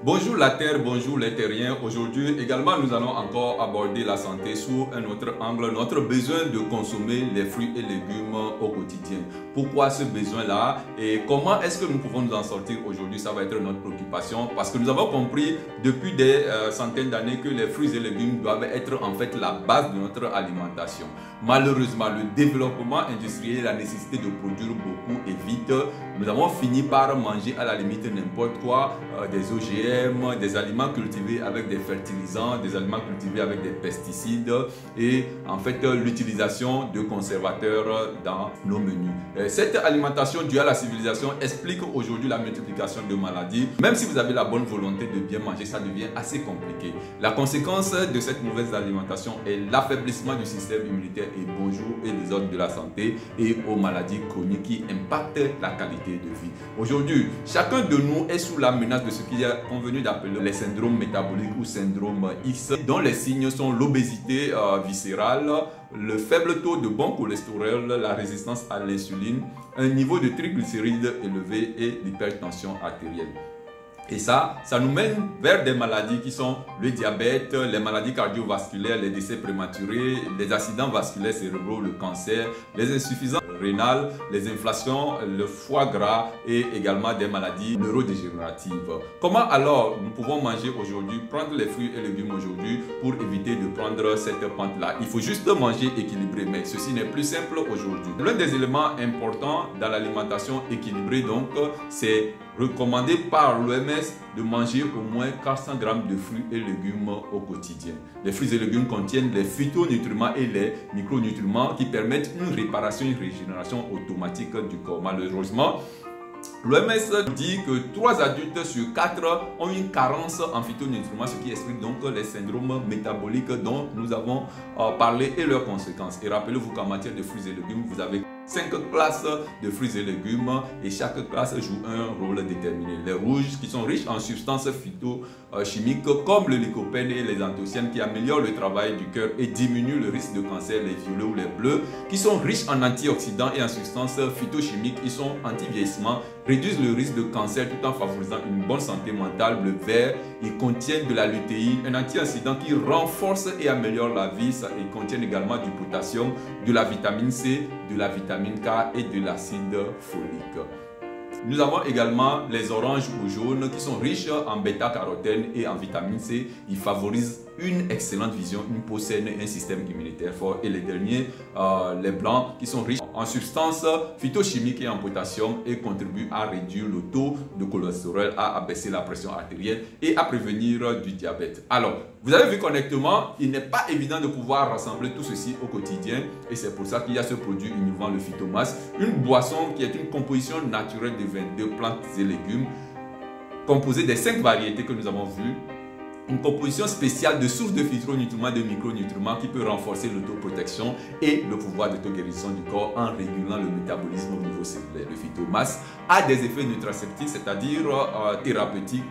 Bonjour la Terre, bonjour les terriens. Aujourd'hui également nous allons encore aborder la santé sous un autre angle, notre besoin de consommer les fruits et légumes au quotidien. Pourquoi ce besoin-là et comment est-ce que nous pouvons nous en sortir aujourd'hui? Ça va être notre préoccupation parce que nous avons compris depuis des centaines d'années que les fruits et légumes doivent être en fait la base de notre alimentation. Malheureusement, le développement industriel, la nécessité de produire beaucoup et vite, nous avons fini par manger à la limite n'importe quoi, des OGM, des aliments cultivés avec des fertilisants, des aliments cultivés avec des pesticides et en fait l'utilisation de conservateurs dans nos menus. Cette alimentation due à la civilisation explique aujourd'hui la multiplication de maladies. Même si vous avez la bonne volonté de bien manger, ça devient assez compliqué. La conséquence de cette mauvaise alimentation est l'affaiblissement du système immunitaire et bonjour et des ordres de la santé et aux maladies chroniques qui impactent la qualité de vie. Aujourd'hui, chacun de nous est sous la menace de ce qu'il est convenu d'appeler les syndromes métaboliques ou syndrome X, dont les signes sont l'obésité viscérale, le faible taux de bon cholestérol, la résistance à l'insuline, un niveau de triglycérides élevé et l'hypertension artérielle. Et ça nous mène vers des maladies qui sont le diabète, les maladies cardiovasculaires, les décès prématurés, les accidents vasculaires cérébraux, le cancer, les insuffisances rénales, les inflammations, le foie gras et également des maladies neurodégénératives. Comment alors nous pouvons manger aujourd'hui, prendre les fruits et légumes aujourd'hui pour éviter de prendre cette pente-là? Il faut juste manger équilibré, mais ceci n'est plus simple aujourd'hui. L'un des éléments importants dans l'alimentation équilibrée, donc, c'est recommandé par l'OMS de manger au moins 400 g de fruits et légumes au quotidien. Les fruits et légumes contiennent les phytonutriments et les micronutriments qui permettent une réparation et une régénération automatique du corps. Malheureusement, l'OMS dit que 3 adultes sur 4 ont une carence en phytonutriments, ce qui explique donc les syndromes métaboliques dont nous avons parlé et leurs conséquences. Et rappelez-vous qu'en matière de fruits et légumes, vous avez 5 classes de fruits et légumes et chaque classe joue un rôle déterminé. Les rouges qui sont riches en substances phytochimiques comme le lycopène et les anthocyanes qui améliorent le travail du cœur et diminuent le risque de cancer, les violets ou les bleus qui sont riches en antioxydants et en substances phytochimiques qui sont anti-vieillissement, réduisent le risque de cancer tout en favorisant une bonne santé mentale. Le vert, ils contiennent de la lutéine, un antioxydant qui renforce et améliore la vie. Ils contiennent également du potassium, de la vitamine C, de la vitamine K et de l'acide folique. Nous avons également les oranges ou jaunes qui sont riches en bêta-carotène et en vitamine C. Ils favorisent une excellente vision, une peau saine et un système immunitaire fort. Et les derniers, les blancs, qui sont riches en substances phytochimiques et en potassium et contribuent à réduire le taux de cholestérol, à abaisser la pression artérielle et à prévenir du diabète. Alors, vous avez vu connectement, il n'est pas évident de pouvoir rassembler tout ceci au quotidien et c'est pour ça qu'il y a ce produit innovant, le Phytomass, une boisson qui est une composition naturelle de 22 plantes et légumes composée des 5 variétés que nous avons vues. Une composition spéciale de sources de phytonutriments et de micronutriments qui peut renforcer l'autoprotection et le pouvoir d'auto-guérison du corps en régulant le métabolisme au niveau cellulaire. Le Phytomass a des effets nutraceutiques, c'est-à-dire thérapeutiques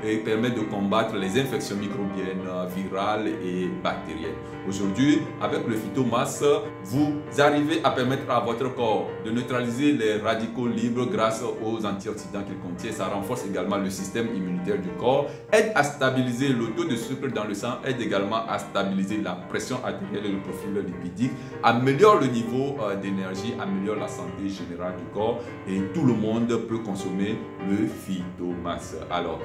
et permet de combattre les infections microbiennes, virales et bactériennes. Aujourd'hui, avec le Phytomass, vous arrivez à permettre à votre corps de neutraliser les radicaux libres grâce aux antioxydants qu'il contient. Ça renforce également le système immunitaire du corps, aide à stabiliser le taux de sucre dans le sang, aide également à stabiliser la pression artérielle et le profil lipidique, améliore le niveau d'énergie, améliore la santé générale du corps et tout le monde peut consommer le Phytomass. Alors,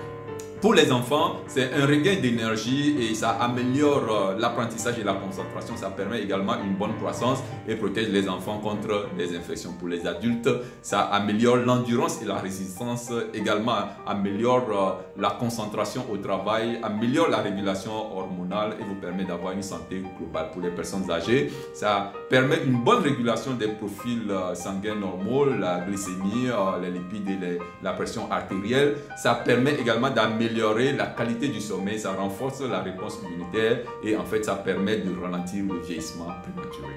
pour les enfants, c'est un regain d'énergie et ça améliore l'apprentissage et la concentration. Ça permet également une bonne croissance et protège les enfants contre les infections. Pour les adultes, ça améliore l'endurance et la résistance. Également, améliore la concentration au travail, améliore la régulation hormonale et vous permet d'avoir une santé globale. Pour les personnes âgées, ça permet une bonne régulation des profils sanguins normaux, la glycémie, les lipides et la pression artérielle. Ça permet également d'améliorer la qualité du sommeil, ça renforce la réponse immunitaire et en fait ça permet de ralentir le vieillissement prématuré.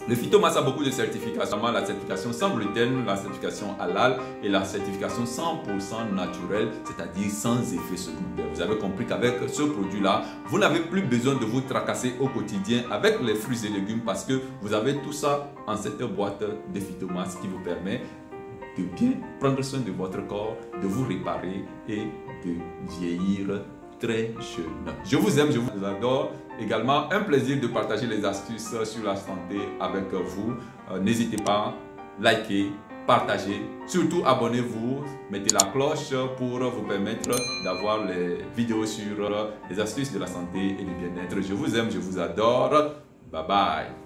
Le Phytomass a beaucoup de certifications, la certification sans gluten, la certification halal et la certification 100% naturelle, c'est-à-dire sans effet secondaire. Vous avez compris qu'avec ce produit-là, vous n'avez plus besoin de vous tracasser au quotidien avec les fruits et légumes parce que vous avez tout ça en cette boîte de Phytomass qui vous permet de bien prendre soin de votre corps, de vous réparer et de vieillir très jeune. Je vous aime, je vous adore. Également, un plaisir de partager les astuces sur la santé avec vous. N'hésitez pas, likez, partagez, surtout abonnez-vous, mettez la cloche pour vous permettre d'avoir les vidéos sur les astuces de la santé et du bien-être. Je vous aime, je vous adore. Bye bye.